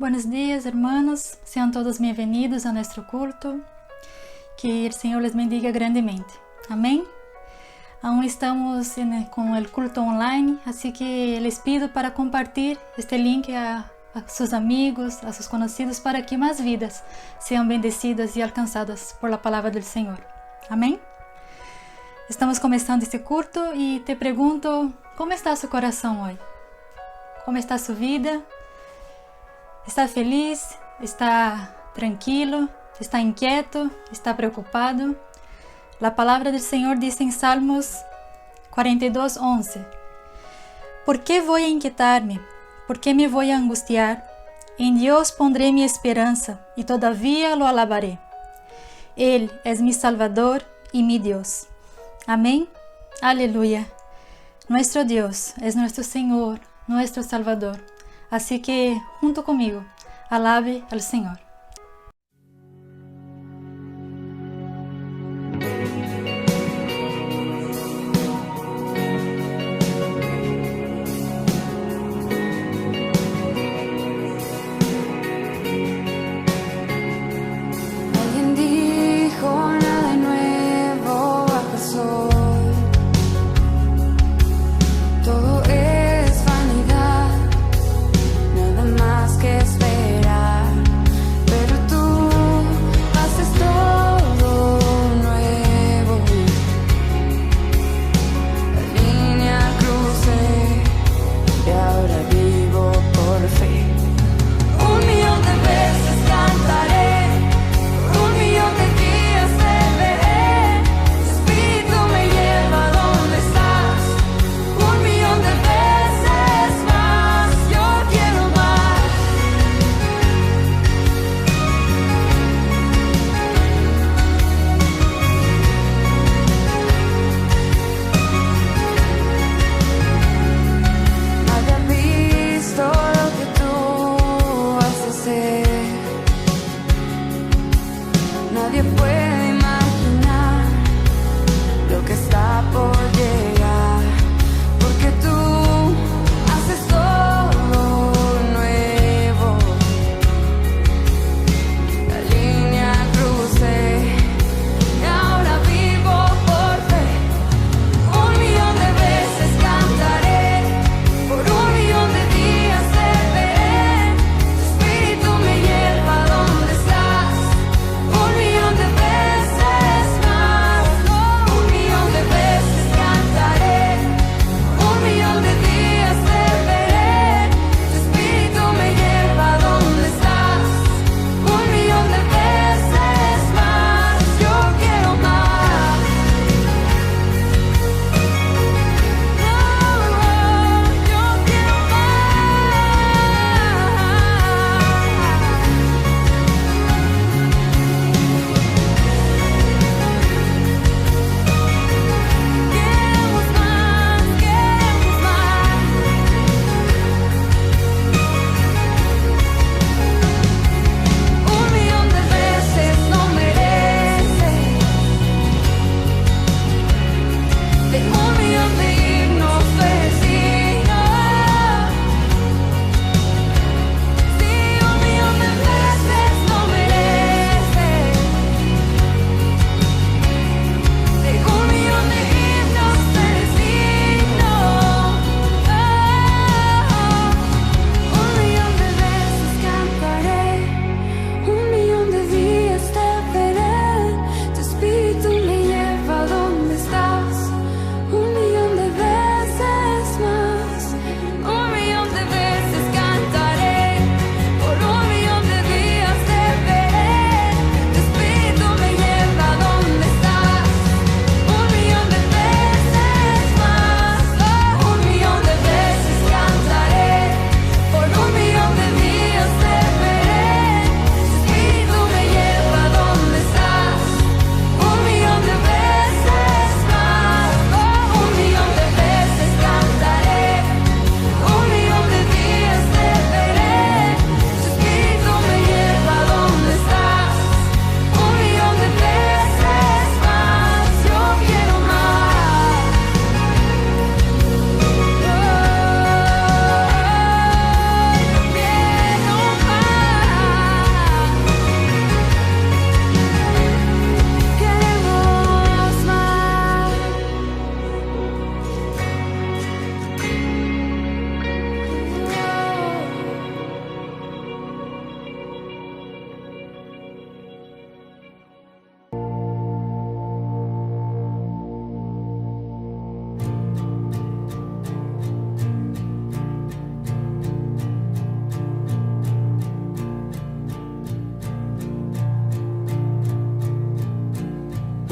buenos días, hermanos. Sean todos bienvenidos a nuestro culto. Que el Señor les bendiga grandemente. Amén. Aún estamos con el culto online, así que les pido para compartir este link a sus amigos, a sus conocidos, para que más vidas sean bendecidas y alcanzadas por la palabra del Señor. Amén. Estamos comenzando este culto y te pregunto, ¿cómo está su corazón hoy? ¿Cómo está su vida? ¿Está feliz? ¿Está tranquilo? ¿Está inquieto? ¿Está preocupado? La palabra del Señor dice en Salmos 42:11: ¿Por qué voy a inquietarme? ¿Por qué me voy a angustiar? En Dios pondré mi esperanza y todavía lo alabaré. Él es mi Salvador y mi Dios. Amén. Aleluya. Nuestro Dios es nuestro Señor, nuestro Salvador. Así que, junto conmigo, alabe al Señor.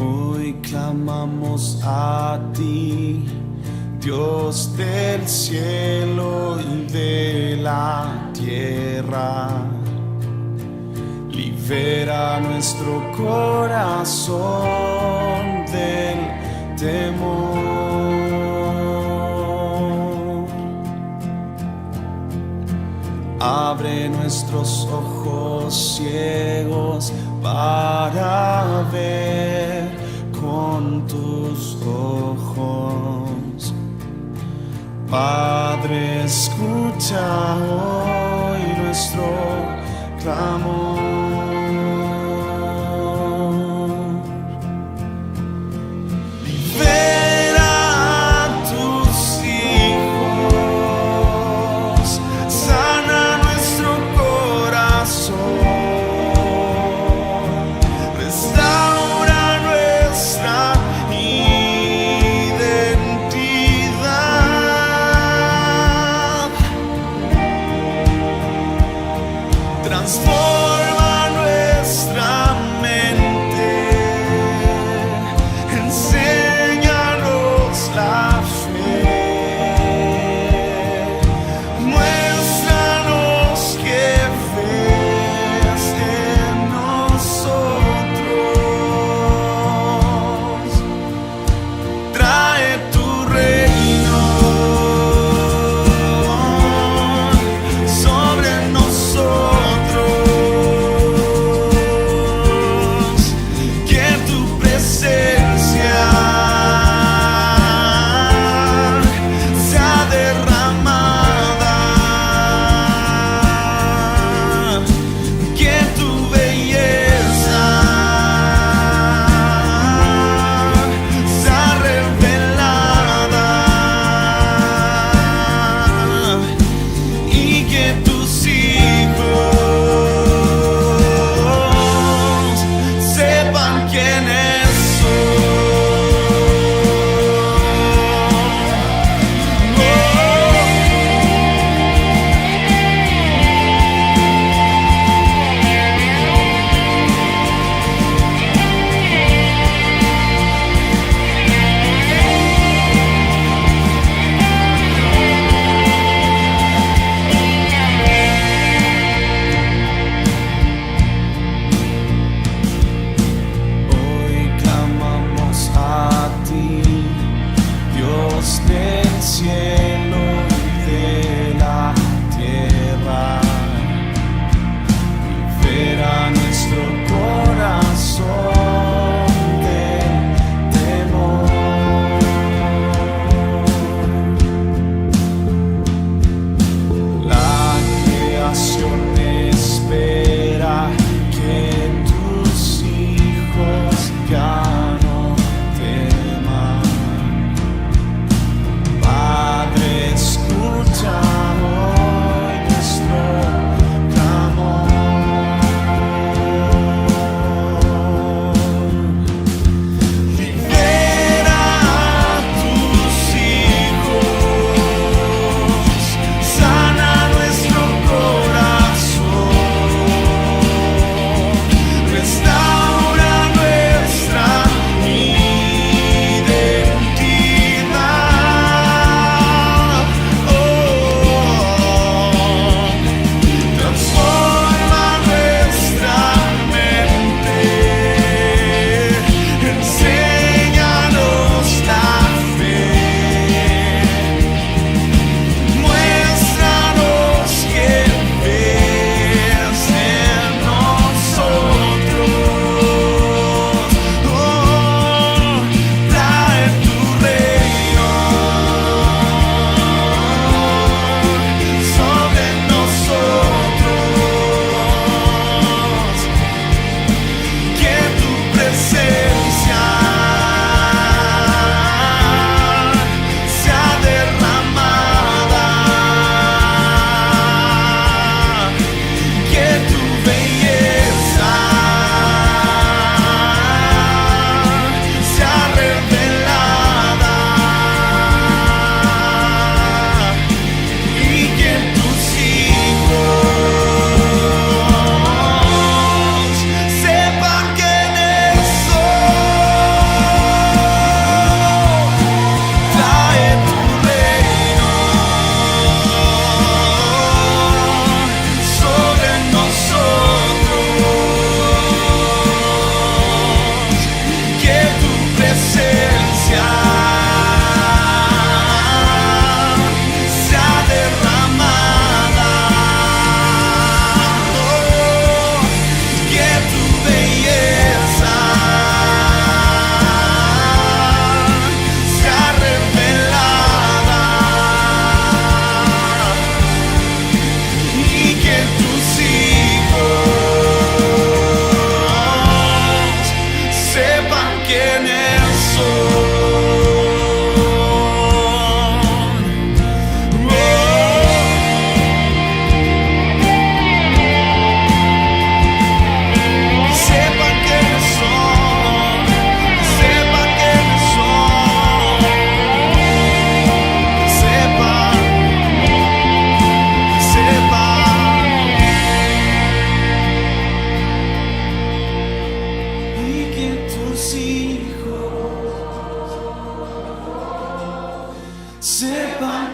Hoy clamamos a ti, Dios del cielo y de la tierra. Libera nuestro corazón del temor. Abre nuestros ojos ciegos para ver con tus ojos. Padre, escucha hoy nuestro clamor. Libera a tus hijos, sana nuestro corazón, restaura nuestra identidad, transforma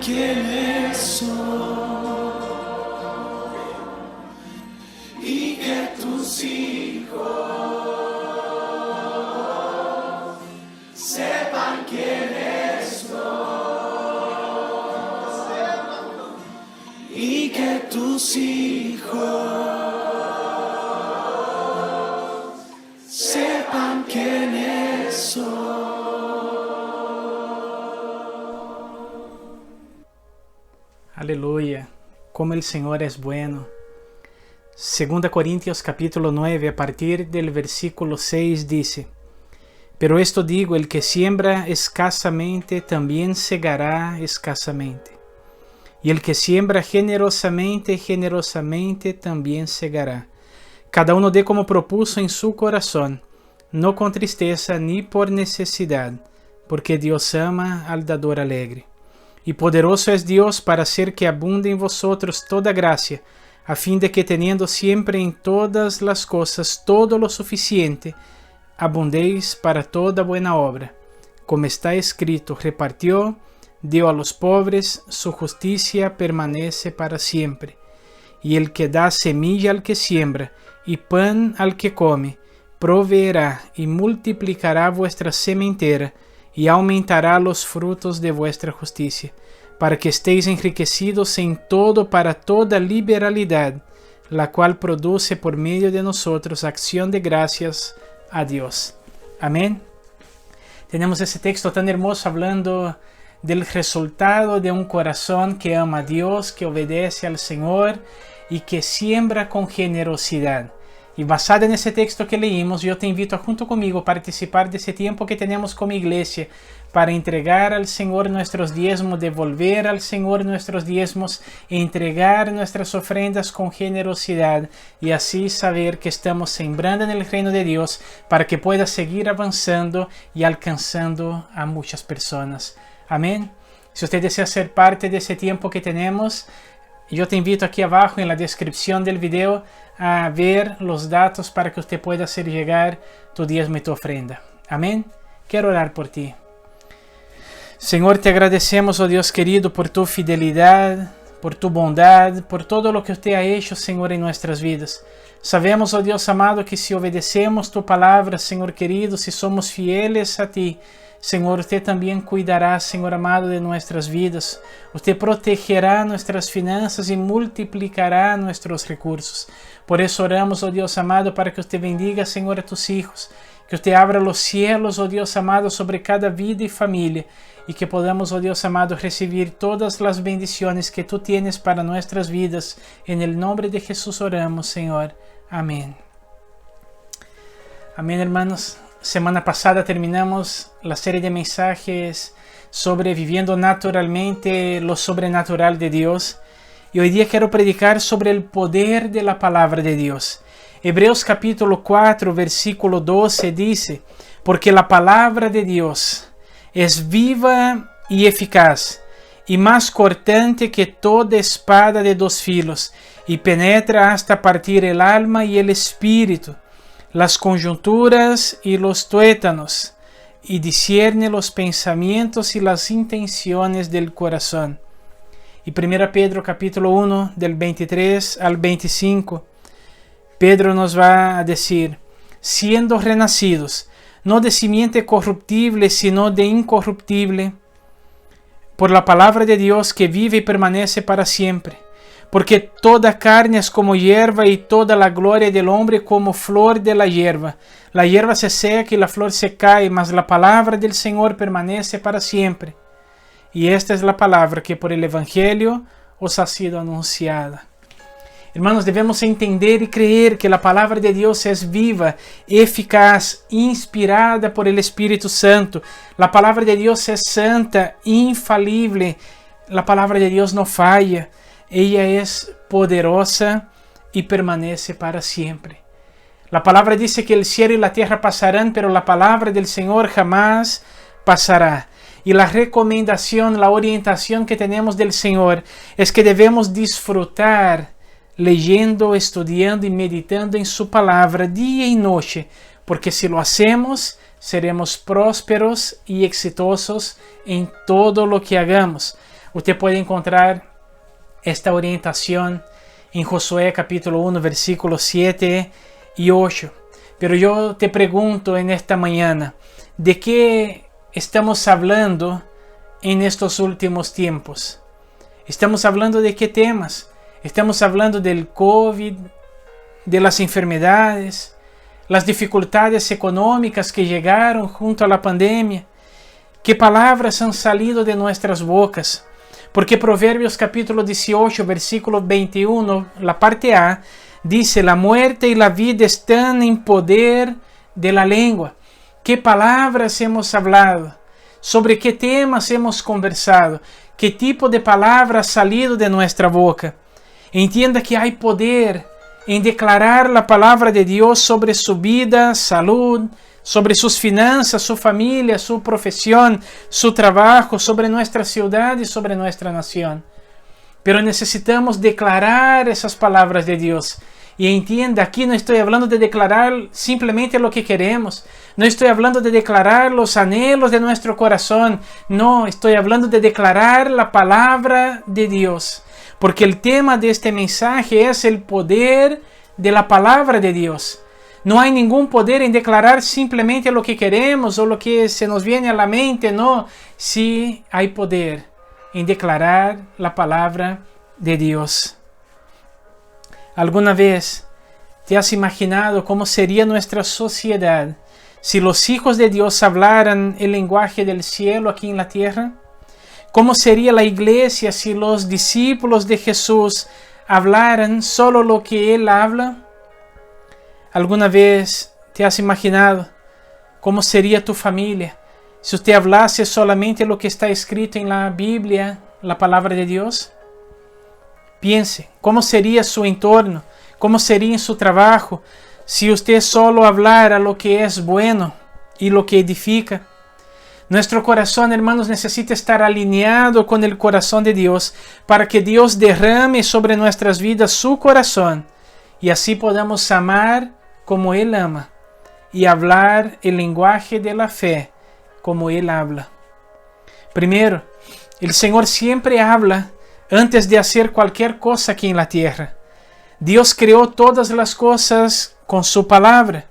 quiénes son y que tus hijos sepan quiénes son y que tus hijos sepan quiénes son. Aleluya, como el Señor es bueno. 2 Corintios capítulo 9, a partir del versículo 6 dice: Pero esto digo, el que siembra escasamente también segará escasamente. Y el que siembra generosamente, generosamente también segará. Cada uno dé como propuso en su corazón, no con tristeza ni por necesidad, porque Dios ama al dador alegre. Y poderoso es Dios para hacer que abunde en vosotros toda gracia, a fin de que teniendo siempre en todas las cosas todo lo suficiente, abundéis para toda buena obra. Como está escrito, repartió, dio a los pobres, su justicia permanece para siempre. Y el que da semilla al que siembra, y pan al que come, proveerá y multiplicará vuestra sementera, y aumentará los frutos de vuestra justicia, para que estéis enriquecidos en todo para toda liberalidad, la cual produce por medio de nosotros acción de gracias a Dios. Amén. Tenemos ese texto tan hermoso hablando del resultado de un corazón que ama a Dios, que obedece al Señor y que siembra con generosidad. Y basada en ese texto que leímos, yo te invito a junto conmigo participar de ese tiempo que tenemos como iglesia para entregar al Señor nuestros diezmos, devolver al Señor nuestros diezmos, entregar nuestras ofrendas con generosidad y así saber que estamos sembrando en el reino de Dios para que pueda seguir avanzando y alcanzando a muchas personas. Amén. Si usted desea ser parte de ese tiempo que tenemos, yo te invito aquí abajo en la descripción del video a ver los datos para que usted pueda hacer llegar tu diezmo y tu ofrenda. Amén. Quiero orar por ti. Señor, te agradecemos, oh Dios querido, por tu fidelidad, por tu bondad, por todo lo que usted ha hecho, Señor, en nuestras vidas. Sabemos, oh Dios amado, que si obedecemos tu palabra, Señor querido, si somos fieles a ti, Señor, usted también cuidará, Señor amado, de nuestras vidas. Usted protegerá nuestras finanzas y multiplicará nuestros recursos. Por eso oramos, oh Dios amado, para que usted bendiga, Señor, a tus hijos. Que usted abra los cielos, oh Dios amado, sobre cada vida y familia. Y que podamos, oh Dios amado, recibir todas las bendiciones que tú tienes para nuestras vidas. En el nombre de Jesús oramos, Señor. Amén. Amén, hermanos. Semana pasada terminamos la serie de mensajes sobre viviendo naturalmente lo sobrenatural de Dios. Y hoy día quiero predicar sobre el poder de la palabra de Dios. Hebreos capítulo 4, versículo 12 dice: Porque la palabra de Dios es viva y eficaz, y más cortante que toda espada de dos filos, y penetra hasta partir el alma y el espíritu, las conjunturas y los tuétanos, y discierne los pensamientos y las intenciones del corazón. Y 1 Pedro capítulo 1, del 23 al 25, Pedro nos va a decir: siendo renacidos, no de simiente corruptible, sino de incorruptible, por la palabra de Dios que vive y permanece para siempre. Porque toda carne es como hierba y toda la gloria del hombre como flor de la hierba. La hierba se seca y la flor se cae, mas la palabra del Señor permanece para siempre. Y esta es la palabra que por el Evangelio os ha sido anunciada. Hermanos, debemos entender y creer que la palabra de Dios es viva, eficaz, inspirada por el Espíritu Santo. La palabra de Dios es santa, infalible. La palabra de Dios no falla. Ella es poderosa y permanece para siempre. La palabra dice que el cielo y la tierra pasarán, pero la palabra del Señor jamás pasará. Y la recomendación, la orientación que tenemos del Señor es que debemos disfrutar leyendo, estudiando y meditando en su palabra día y noche, porque si lo hacemos, seremos prósperos y exitosos en todo lo que hagamos. Usted puede encontrar esta orientación en Josué capítulo 1, versículos 7 y 8. Pero yo te pregunto en esta mañana, ¿de qué estamos hablando en estos últimos tiempos? ¿Estamos hablando de qué temas? ¿Estamos hablando del COVID, de las enfermedades, las dificultades económicas que llegaron junto a la pandemia? ¿Qué palabras han salido de nuestras bocas? Porque Proverbios capítulo 18, versículo 21, la parte A, dice: la muerte y la vida están en poder de la lengua. ¿Qué palabras hemos hablado? ¿Sobre qué temas hemos conversado? ¿Qué tipo de palabra ha salido de nuestra boca? Entienda que hay poder en declarar la palabra de Dios sobre su vida, salud, sobre sus finanzas, su familia, su profesión, su trabajo, sobre nuestra ciudad y sobre nuestra nación. Pero necesitamos declarar esas palabras de Dios. Y entienda, aquí no estoy hablando de declarar simplemente lo que queremos. No estoy hablando de declarar los anhelos de nuestro corazón. No, estoy hablando de declarar la palabra de Dios. Porque el tema de este mensaje es el poder de la palabra de Dios. No hay ningún poder en declarar simplemente lo que queremos o lo que se nos viene a la mente. No, sí hay poder en declarar la palabra de Dios. ¿Alguna vez te has imaginado cómo sería nuestra sociedad si los hijos de Dios hablaran el lenguaje del cielo aquí en la tierra? ¿Cómo sería la iglesia si los discípulos de Jesús hablaran solo lo que Él habla? ¿Alguna vez te has imaginado cómo sería tu familia si usted hablase solamente lo que está escrito en la Biblia, la palabra de Dios? Piense, ¿cómo sería su entorno? ¿Cómo sería en su trabajo si usted solo hablara lo que es bueno y lo que edifica? Nuestro corazón, hermanos, necesita estar alineado con el corazón de Dios para que Dios derrame sobre nuestras vidas su corazón y así podamos amar como Él ama y hablar el lenguaje de la fe como Él habla. Primero, el Señor siempre habla antes de hacer cualquier cosa aquí en la tierra. Dios creó todas las cosas con su palabra.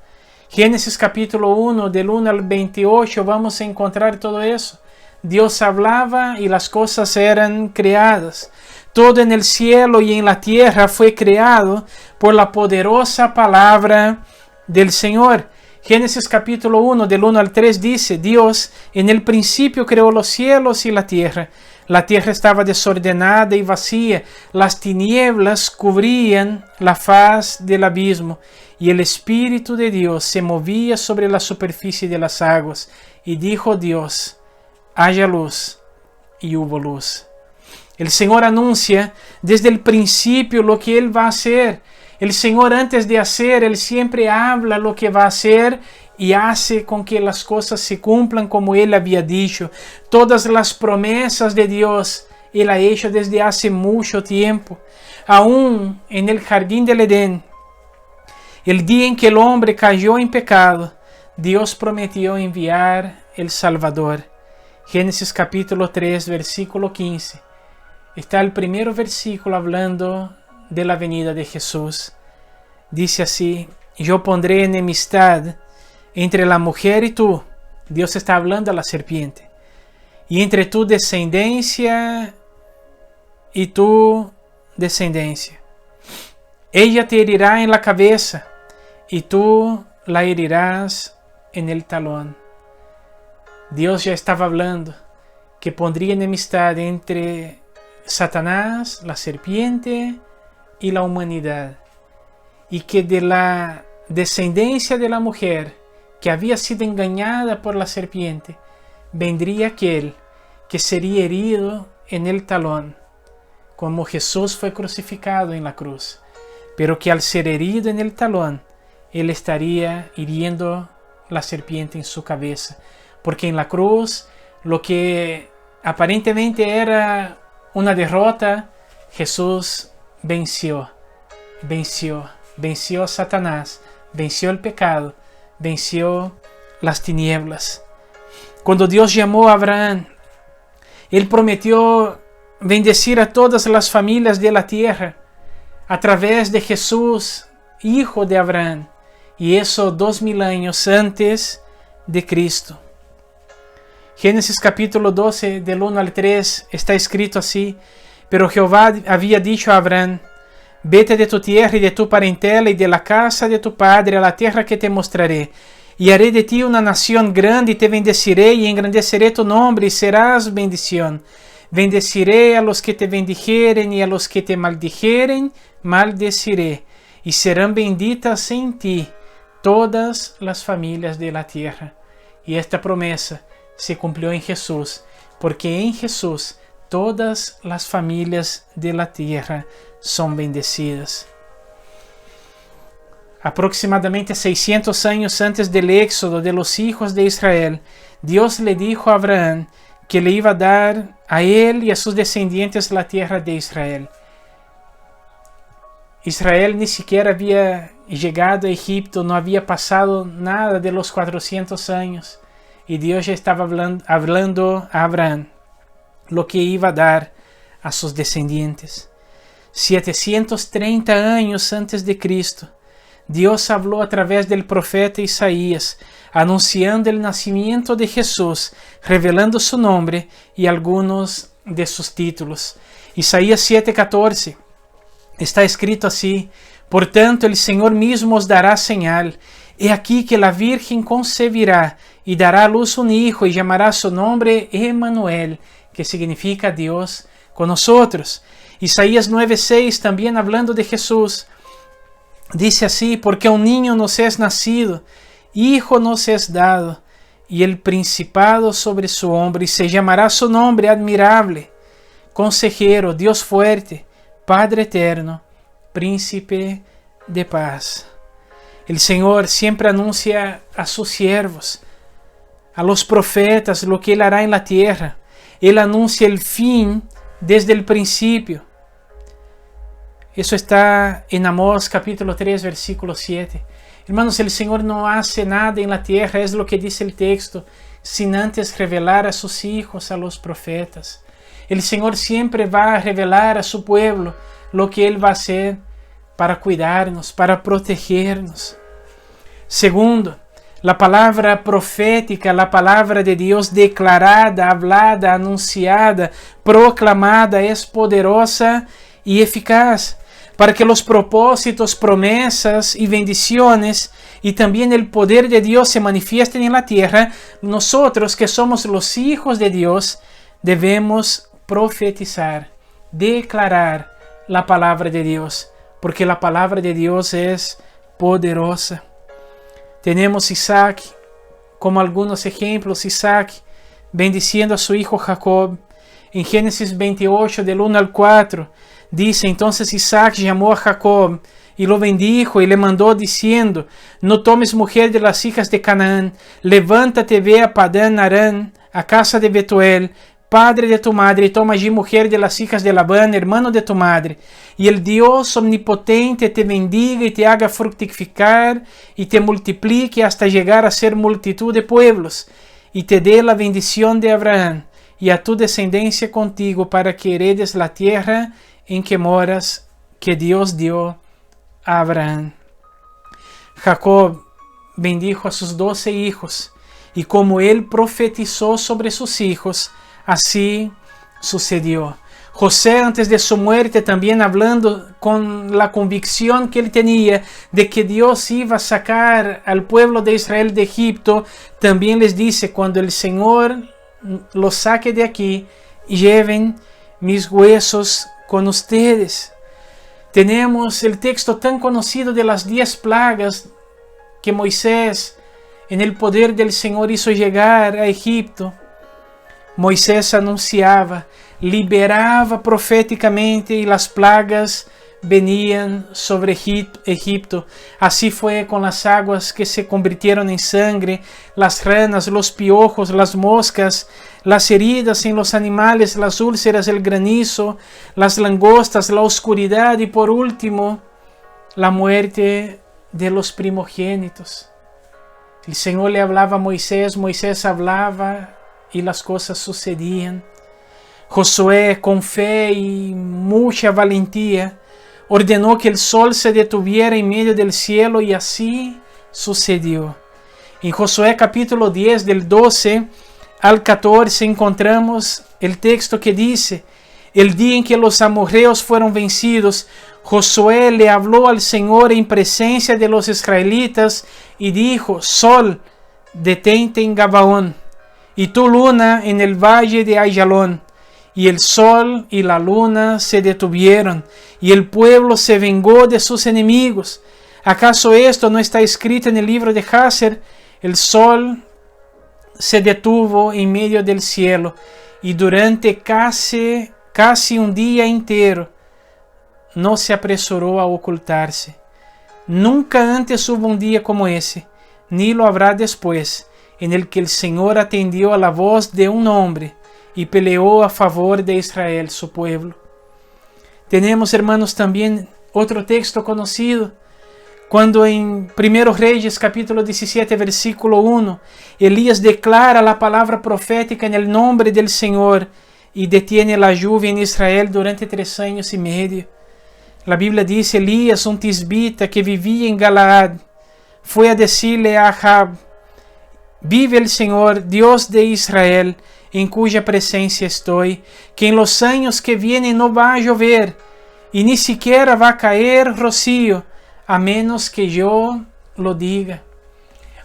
Génesis capítulo 1, del 1 al 28, vamos a encontrar todo eso. Dios hablaba y las cosas eran creadas. Todo en el cielo y en la tierra fue creado por la poderosa palabra del Señor. Génesis capítulo 1, del 1 al 3 dice: Dios en el principio creó los cielos y la tierra. La tierra estaba desordenada y vacía, las tinieblas cubrían la faz del abismo, y el Espíritu de Dios se movía sobre la superficie de las aguas. Y dijo Dios: haya luz, y hubo luz. El Señor anuncia desde el principio lo que Él va a hacer. El Señor, antes de hacer, Él siempre habla lo que va a hacer y hace con que las cosas se cumplan como Él había dicho. Todas las promesas de Dios Él ha hecho desde hace mucho tiempo. Aún en el jardín del Edén, el día en que el hombre cayó en pecado, Dios prometió enviar el Salvador. Génesis capítulo 3, versículo 15. Está el primer versículo hablando de la venida de Jesús. Dice así: yo pondré enemistad entre la mujer y tú. Dios está hablando a la serpiente. Y entre tu descendencia y tu descendencia. Ella te herirá en la cabeza y tú la herirás en el talón. Dios ya estaba hablando que pondría enemistad entre Satanás, la serpiente y la humanidad, y que de la descendencia de la mujer que había sido engañada por la serpiente vendría aquel que sería herido en el talón, como Jesús fue crucificado en la cruz, pero que al ser herido en el talón, Él estaría hiriendo la serpiente en su cabeza, porque en la cruz lo que aparentemente era una derrota, Jesús venció a Satanás, venció el pecado, venció las tinieblas. Cuando Dios llamó a Abraham, Él prometió bendecir a todas las familias de la tierra a través de Jesús, hijo de Abraham, y eso 2000 años antes de Cristo. Génesis capítulo 12, del 1 al 3, está escrito así: pero Jehová había dicho a Abraham: vete de tu tierra y de tu parentela y de la casa de tu padre a la tierra que te mostraré, y haré de ti una nación grande y te bendeciré y engrandeceré tu nombre y serás bendición. Bendeciré a los que te bendijeren y a los que te maldijeren maldeciré, y serán benditas en ti todas las familias de la tierra. Y esta promesa se cumplió en Jesús, porque en Jesús todas las familias de la tierra son bendecidas. Aproximadamente 600 años antes del éxodo de los hijos de Israel, Dios le dijo a Abraham que le iba a dar a él y a sus descendientes la tierra de Israel. Israel ni siquiera había llegado a Egipto, no había pasado nada de los 400 años, y Dios ya estaba hablando a Abraham lo que iba a dar a sus descendientes. 730 años antes de Cristo, Dios habló a través del profeta Isaías, anunciando el nacimiento de Jesús, revelando su nombre y algunos de sus títulos. Isaías 7:14 está escrito así: por tanto el Señor mismo os dará señal. He aquí que la Virgen concebirá y dará a luz un hijo y llamará su nombre Emmanuel, que significa Dios con nosotros. Isaías 9:6, también hablando de Jesús, dice así: porque un niño nos es nacido, hijo nos es dado, y el principado sobre su hombro, y se llamará su nombre admirable, consejero, Dios fuerte, Padre eterno, príncipe de paz. El Señor siempre anuncia a sus siervos, a los profetas, lo que Él hará en la tierra. Él anuncia el fin desde el principio. Eso está en Amós capítulo 3, versículo 7. Hermanos, el Señor no hace nada en la tierra, es lo que dice el texto, sin antes revelar a sus hijos, a los profetas. El Señor siempre va a revelar a su pueblo lo que Él va a hacer para cuidarnos, para protegernos. Segundo, la palabra profética, la palabra de Dios declarada, hablada, anunciada, proclamada, es poderosa y eficaz para que los propósitos, promesas y bendiciones y también el poder de Dios se manifiesten en la tierra. Nosotros que somos los hijos de Dios debemos profetizar, declarar la palabra de Dios, porque la palabra de Dios es poderosa. Tenemos Isaac como algunos ejemplos. Isaac bendiciendo a su hijo Jacob. En Génesis 28, del 1 al 4, dice: entonces Isaac llamó a Jacob y lo bendijo y le mandó diciendo: no tomes mujer de las hijas de Canaán, levántate, ve a Padán Aram, a casa de Betuel, padre de tu madre, y toma allí mujer de las hijas de Labán, hermano de tu madre, y el Dios omnipotente te bendiga y te haga fructificar y te multiplique hasta llegar a ser multitud de pueblos, y te dé la bendición de Abraham y a tu descendencia contigo, para que heredes la tierra en que moras, que Dios dio a Abraham. Jacob bendijo a sus 12 hijos, y como él profetizó sobre sus hijos, así sucedió. José, antes de su muerte, también hablando con la convicción que él tenía de que Dios iba a sacar al pueblo de Israel de Egipto, también les dice: cuando el Señor los saque de aquí, lleven mis huesos con ustedes. Tenemos el texto tan conocido de las 10 plagas que Moisés, en el poder del Señor, hizo llegar a Egipto. Moisés anunciaba, liberaba proféticamente, y las plagas venían sobre Egipto. Así fue con las aguas que se convirtieron en sangre, las ranas, los piojos, las moscas, las heridas en los animales, las úlceras, el granizo, las langostas, la oscuridad y por último la muerte de los primogénitos. El Señor le hablaba a Moisés, Moisés hablaba y las cosas sucedían. Josué, con fe y mucha valentía, ordenó que el sol se detuviera en medio del cielo y así sucedió. En Josué capítulo 10, del 12 al 14, encontramos el texto que dice: el día en que los amorreos fueron vencidos, Josué le habló al Señor en presencia de los israelitas y dijo: Sol, detente en Gabaón, y tu luna en el valle de Ayalón. Y el sol y la luna se detuvieron, y el pueblo se vengó de sus enemigos. ¿Acaso esto no está escrito en el libro de Jáser? El sol se detuvo en medio del cielo, y durante casi un día entero no se apresuró a ocultarse. Nunca antes hubo un día como ese, ni lo habrá después, en el que el Señor atendió a la voz de un hombre y peleó a favor de Israel, su pueblo. Tenemos, hermanos, también otro texto conocido, cuando en 1 Reyes capítulo 17 versículo 1, Elías declara la palabra profética en el nombre del Señor y detiene la lluvia en Israel durante 3 años y medio. La Biblia dice: Elías, un tisbita que vivía en Galaad, fue a decirle a Ahab: vive el Señor, Dios de Israel, en cuya presencia estoy, que en los años que vienen no va a llover, y ni siquiera va a caer rocío, a menos que yo lo diga.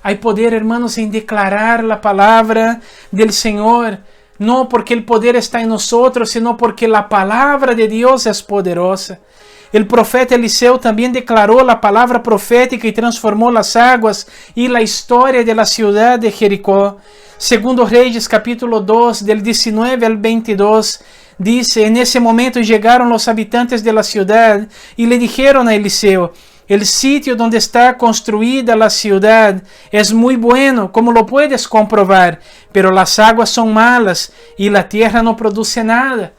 Hay poder, hermanos, en declarar la palabra del Señor, no porque el poder está en nosotros, sino porque la palabra de Dios es poderosa. El profeta Eliseo también declaró la palabra profética y transformó las aguas y la historia de la ciudad de Jericó. Segundo Reyes capítulo 2, del 19 al 22, dice: en ese momento llegaron los habitantes de la ciudad y le dijeron a Eliseo: el sitio donde está construida la ciudad es muy bueno, como lo puedes comprobar, pero las aguas son malas y la tierra no produce nada.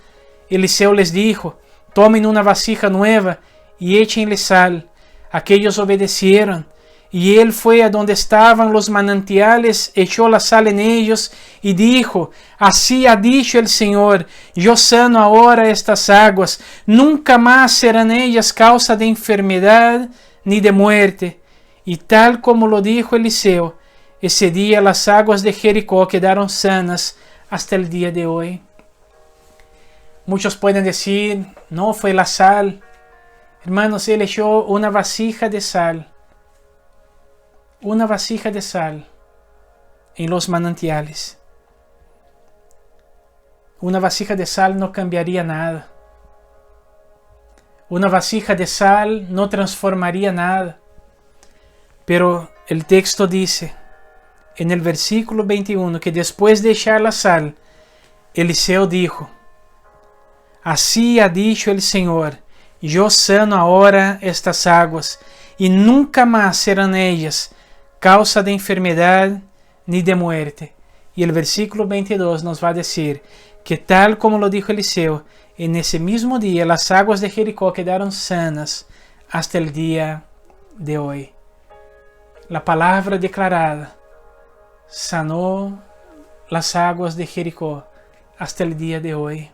Eliseo les dijo: tomen una vasija nueva y échenle sal. Aquellos obedecieron, y él fue a donde estaban los manantiales, echó la sal en ellos y dijo: así ha dicho el Señor, yo sano ahora estas aguas, nunca más serán ellas causa de enfermedad ni de muerte. Y tal como lo dijo Eliseo, ese día las aguas de Jericó quedaron sanas hasta el día de hoy. Muchos pueden decir: no fue la sal. Hermanos, él echó una vasija de sal en los manantiales. Una vasija de sal no cambiaría nada. Una vasija de sal no transformaría nada. Pero el texto dice en el versículo 21 que después de echar la sal, Eliseo dijo: así ha dicho el Señor, yo sano ahora estas aguas, y nunca más serán ellas causa de enfermedad ni de muerte. Y el versículo 22 nos va a decir que tal como lo dijo Eliseo, en ese mismo día las aguas de Jericó quedaron sanas hasta el día de hoy. La palabra declarada sanó las aguas de Jericó hasta el día de hoy.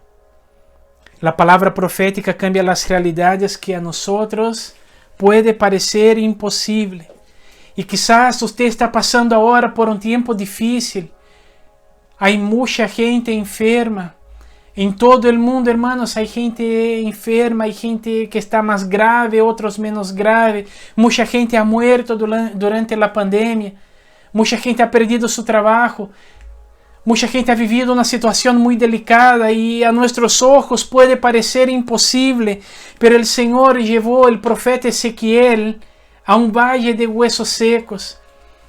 La palabra profética cambia las realidades que a nosotros puede parecer imposible. Y quizás usted está pasando ahora por un tiempo difícil. Hay mucha gente enferma. En todo el mundo, hermanos, hay gente enferma, hay gente que está más grave, otros menos grave. Mucha gente ha muerto durante la pandemia. Mucha gente ha perdido su trabajo. Mucha gente ha vivido una situación muy delicada y a nuestros ojos puede parecer imposible, pero el Señor llevó al profeta Ezequiel a un valle de huesos secos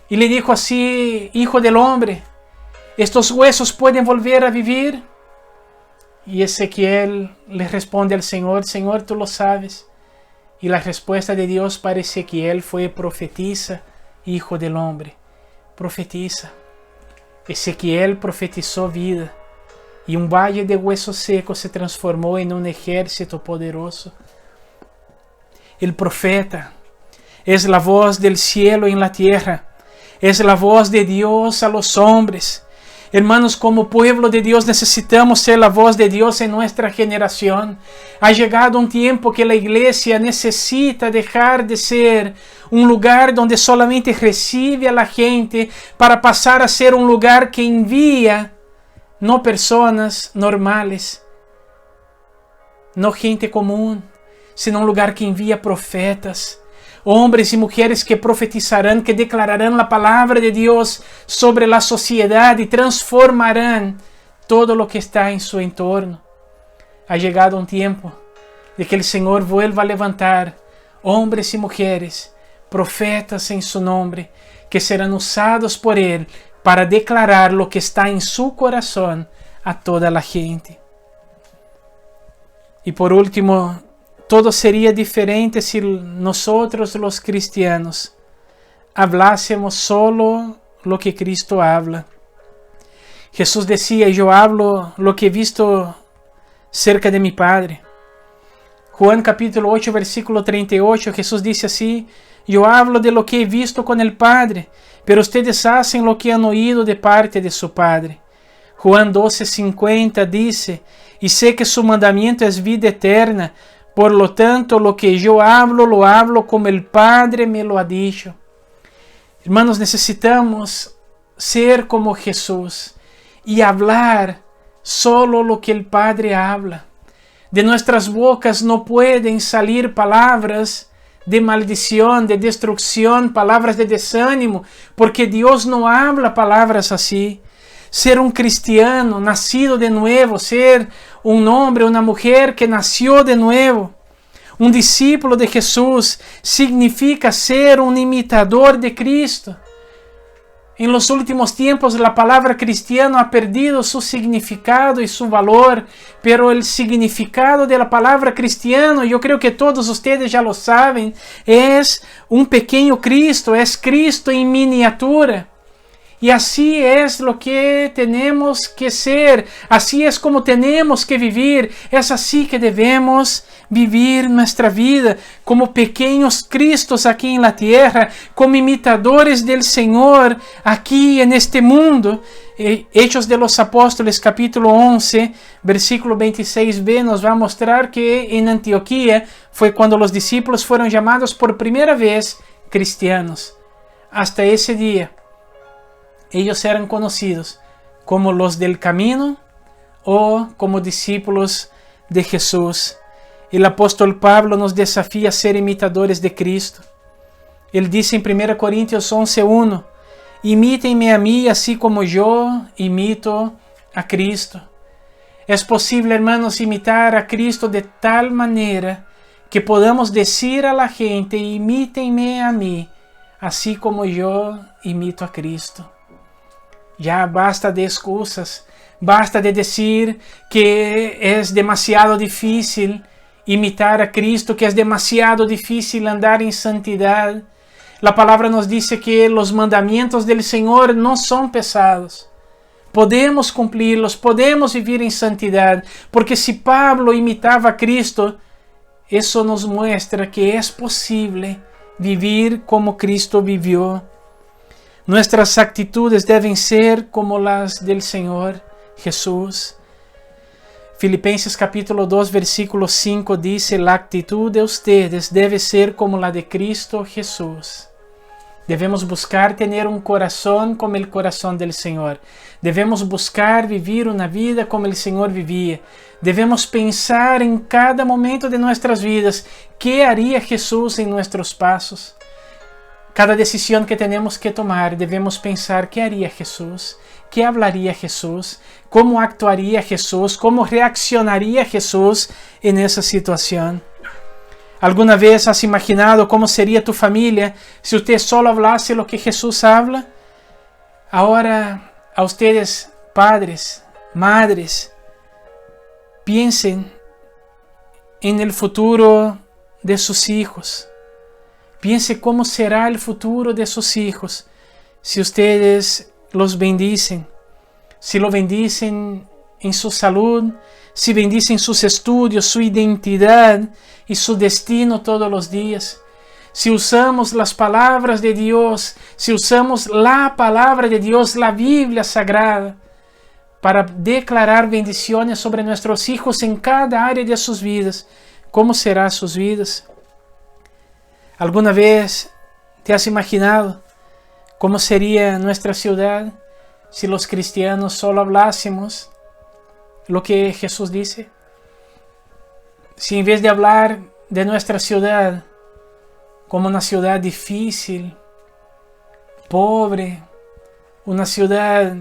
y le dijo así: hijo del hombre, ¿estos huesos pueden volver a vivir? Y Ezequiel le responde al Señor: Señor, tú lo sabes. Y la respuesta de Dios para Ezequiel fue: profetiza, hijo del hombre, profetiza. Ezequiel profetizó vida y un valle de huesos secos se transformó en un ejército poderoso. El profeta es la voz del cielo en la tierra, es la voz de Dios a los hombres. Hermanos, como pueblo de Dios necesitamos ser la voz de Dios en nuestra generación. Ha llegado un tiempo que la iglesia necesita dejar de ser un lugar donde solamente recibe a la gente para pasar a ser un lugar que envía no personas normales, no gente común, sino un lugar que envía profetas, hombres y mujeres que profetizarán, que declararán la palabra de Dios sobre la sociedad y transformarán todo lo que está en su entorno. Ha llegado un tiempo de que el Señor vuelva a levantar hombres y mujeres, profetas en su nombre, que serán usados por Él para declarar lo que está en su corazón a toda la gente. Y por último, todo sería diferente si nosotros los cristianos hablásemos solo lo que Cristo habla. Jesús decía: yo hablo lo que he visto cerca de mi Padre. Juan capítulo 8 versículo 38, Jesús dice así: yo hablo de lo que he visto con el Padre, pero ustedes hacen lo que han oído de parte de su Padre. Juan 12:50 dice: y sé que su mandamiento es vida eterna, por lo tanto lo que yo hablo, lo hablo como el Padre me lo ha dicho. Hermanos, necesitamos ser como Jesús y hablar solo lo que el Padre habla. De nuestras bocas no pueden salir palabras de maldición, de destrucción, palabras de desánimo, porque Dios no habla palabras así. Ser un cristiano nacido de nuevo, ser un hombre, una mujer que nació de nuevo, un discípulo de Jesús, significa ser un imitador de Cristo. En los últimos tiempos la palabra cristiano ha perdido su significado y su valor, pero el significado de la palabra cristiano, yo creo que todos ustedes ya lo saben, es un pequeño Cristo, es Cristo en miniatura. Y así es lo que tenemos que ser, así es como tenemos que vivir, es así que debemos vivir nuestra vida, como pequeños Cristos aquí en la tierra, como imitadores del Señor aquí en este mundo. Hechos de los Apóstoles capítulo 11, versículo 26b nos va a mostrar que en Antioquía fue cuando los discípulos fueron llamados por primera vez cristianos. Hasta ese día ellos eran conocidos como los del camino o como discípulos de Jesús. El apóstol Pablo nos desafía a ser imitadores de Cristo. Él dice en 1 Corintios 11:1: imítenme a mí así como yo imito a Cristo. Es posible, hermanos, imitar a Cristo de tal manera que podamos decir a la gente: imítenme a mí así como yo imito a Cristo. Ya basta de excusas, basta de decir que es demasiado difícil imitar a Cristo, que es demasiado difícil andar en santidad. La palabra nos dice que los mandamientos del Señor no son pesados. Podemos cumplirlos, podemos vivir en santidad, porque si Pablo imitaba a Cristo, eso nos muestra que es posible vivir como Cristo vivió. Nuestras actitudes deben ser como las del Señor Jesús. Filipenses capítulo 2 versículo 5 dice: la actitud de ustedes debe ser como la de Cristo Jesús. Debemos buscar tener un corazón como el corazón del Señor. Debemos buscar vivir una vida como el Señor vivía. Debemos pensar en cada momento de nuestras vidas qué haría Jesús en nuestros pasos. Cada decisión que tenemos que tomar, debemos pensar qué haría Jesús, qué hablaría Jesús, cómo actuaría Jesús, cómo reaccionaría Jesús en esa situación. ¿Alguna vez has imaginado cómo sería tu familia si usted solo hablase lo que Jesús habla? Ahora, a ustedes, padres, madres, piensen en el futuro de sus hijos. Piense cómo será el futuro de sus hijos si ustedes los bendicen, si lo bendicen en su salud, si bendicen sus estudios, su identidad y su destino todos los días. Si usamos las palabras de Dios, si usamos la palabra de Dios, la Biblia Sagrada, para declarar bendiciones sobre nuestros hijos en cada área de sus vidas. ¿Cómo serán sus vidas? ¿Alguna vez te has imaginado cómo sería nuestra ciudad si los cristianos solo hablásemos lo que Jesús dice? Si en vez de hablar de nuestra ciudad como una ciudad difícil, pobre, una ciudad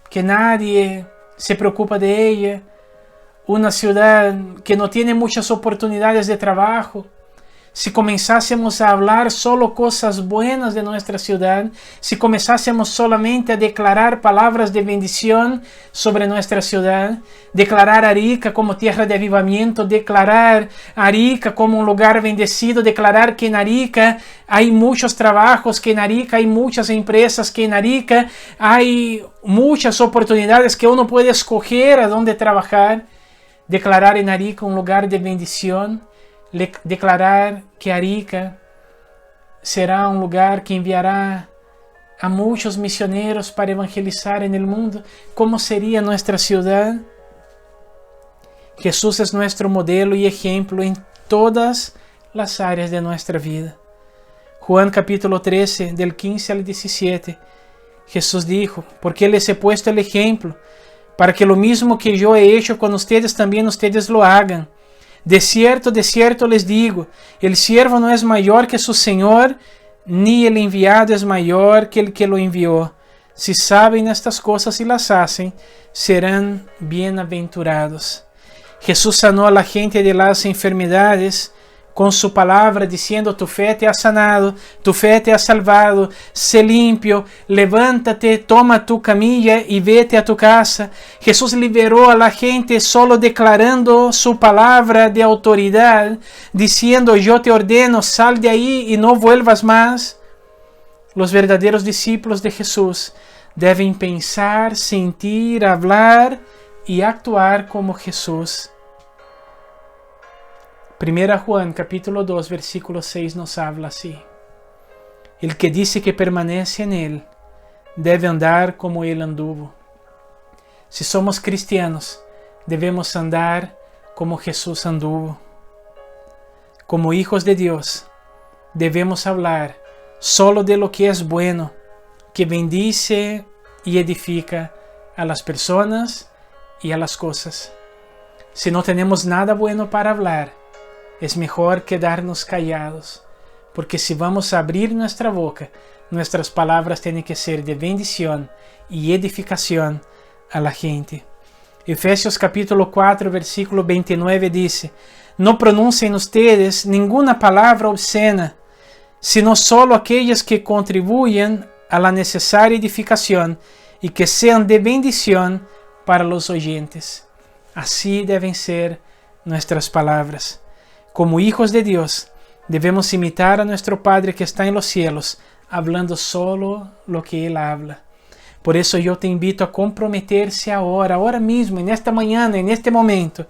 que nadie se preocupa de ella, una ciudad que no tiene muchas oportunidades de trabajo, si comenzásemos a hablar solo cosas buenas de nuestra ciudad, si comenzásemos solamente a declarar palabras de bendición sobre nuestra ciudad, declarar Arica como tierra de avivamiento, declarar Arica como un lugar bendecido, declarar que en Arica hay muchos trabajos, que en Arica hay muchas empresas, que en Arica hay muchas oportunidades que uno puede escoger a dónde trabajar, declarar en Arica un lugar de bendición, declarar que Arica será un lugar que enviará a muchos misioneros para evangelizar en el mundo. ¿Cómo sería nuestra ciudad? Jesús es nuestro modelo y ejemplo en todas las áreas de nuestra vida. Juan capítulo 13, del 15 al 17, Jesús dijo: porque les he puesto el ejemplo, para que lo mismo que yo he hecho con ustedes, también ustedes lo hagan. De cierto les digo, el siervo no es mayor que su Señor, ni el enviado es mayor que el que lo envió. Si saben estas cosas y las hacen, serán bienaventurados. Jesús sanó a la gente de las enfermedades con su palabra, diciendo: tu fe te ha sanado, tu fe te ha salvado, sé limpio, levántate, toma tu camilla y vete a tu casa. Jesús liberó a la gente solo declarando su palabra de autoridad, diciendo: yo te ordeno, sal de ahí y no vuelvas más. Los verdaderos discípulos de Jesús deben pensar, sentir, hablar y actuar como Jesús. 1 Juan capítulo 2 versículo 6 nos habla así: el que dice que permanece en él debe andar como él anduvo. Si somos cristianos, debemos andar como Jesús anduvo. Como hijos de Dios, debemos hablar solo de lo que es bueno, que bendice y edifica a las personas y a las cosas. Si no tenemos nada bueno para hablar, es mejor quedarnos callados, porque si vamos a abrir nuestra boca, nuestras palabras tienen que ser de bendición y edificación a la gente. Efesios capítulo 4, versículo 29 dice: no pronuncien ustedes ninguna palabra obscena, sino solo aquellas que contribuyan a la necesaria edificación y que sean de bendición para los oyentes. Así deben ser nuestras palabras. Como hijos de Dios, debemos imitar a nuestro Padre que está en los cielos, hablando solo lo que Él habla. Por eso yo te invito a comprometerse ahora mismo, en esta mañana, en este momento,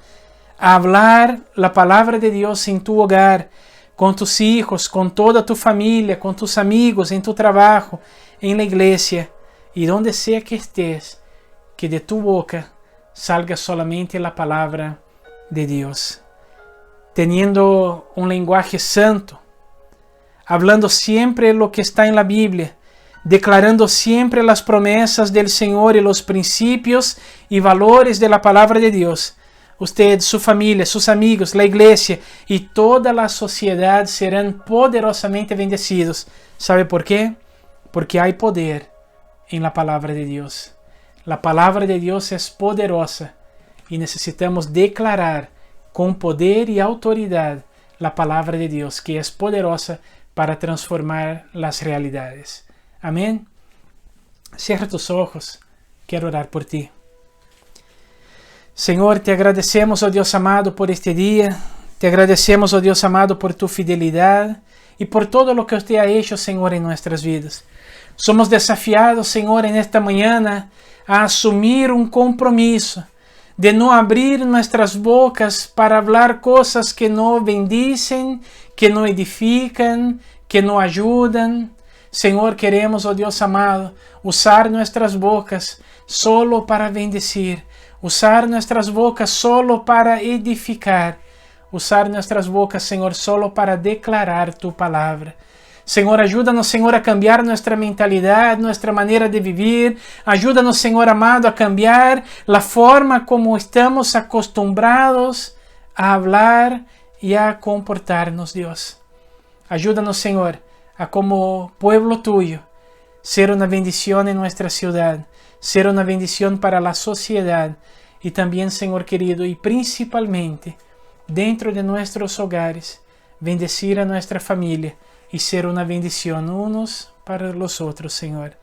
a hablar la palabra de Dios en tu hogar, con tus hijos, con toda tu familia, con tus amigos, en tu trabajo, en la iglesia y donde sea que estés, que de tu boca salga solamente la palabra de Dios. Teniendo un lenguaje santo, hablando siempre lo que está en la Biblia, declarando siempre las promesas del Señor y los principios y valores de la palabra de Dios. Usted, su familia, sus amigos, la iglesia y toda la sociedad serán poderosamente bendecidos. ¿Sabe por qué? Porque hay poder en la palabra de Dios. La palabra de Dios es poderosa y necesitamos declarar con poder y autoridad la palabra de Dios, que es poderosa para transformar las realidades. Amén. Cierra tus ojos. Quiero orar por ti. Señor, te agradecemos, oh Dios amado, por este día. Te agradecemos, oh Dios amado, por tu fidelidad y por todo lo que usted ha hecho, Señor, en nuestras vidas. Somos desafiados, Señor, en esta mañana a asumir un compromiso de no abrir nuestras bocas para hablar cosas que no bendicen, que no edifican, que no ayudan. Señor, queremos, oh Dios amado, usar nuestras bocas solo para bendecir, usar nuestras bocas solo para edificar, usar nuestras bocas, Señor, solo para declarar tu palabra. Señor, ayúdanos, Señor, a cambiar nuestra mentalidad, nuestra manera de vivir. Ayúdanos, Señor amado, a cambiar la forma como estamos acostumbrados a hablar y a comportarnos, Dios. Ayúdanos, Señor, a como pueblo tuyo, ser una bendición en nuestra ciudad, ser una bendición para la sociedad y también, Señor querido, y principalmente dentro de nuestros hogares, bendecir a nuestra familia y ser una bendición unos para los otros, Señor.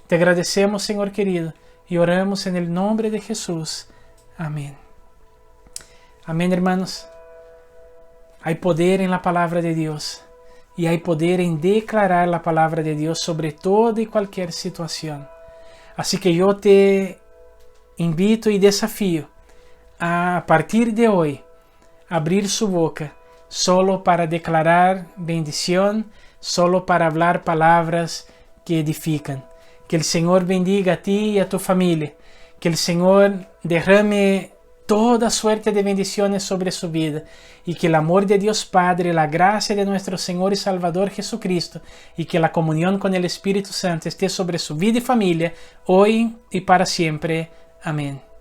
Te agradecemos, Señor querido, y oramos en el nombre de Jesús. Amén. Amén, hermanos. Hay poder en la palabra de Dios y hay poder en declarar la palabra de Dios sobre toda y cualquier situación. Así que yo te invito y desafío a partir de hoy abrir su boca solo para declarar bendición, solo para hablar palabras que edifican. Que el Señor bendiga a ti y a tu familia. Que el Señor derrame toda suerte de bendiciones sobre su vida. Y que el amor de Dios Padre, la gracia de nuestro Señor y Salvador Jesucristo y que la comunión con el Espíritu Santo esté sobre su vida y familia, hoy y para siempre. Amén.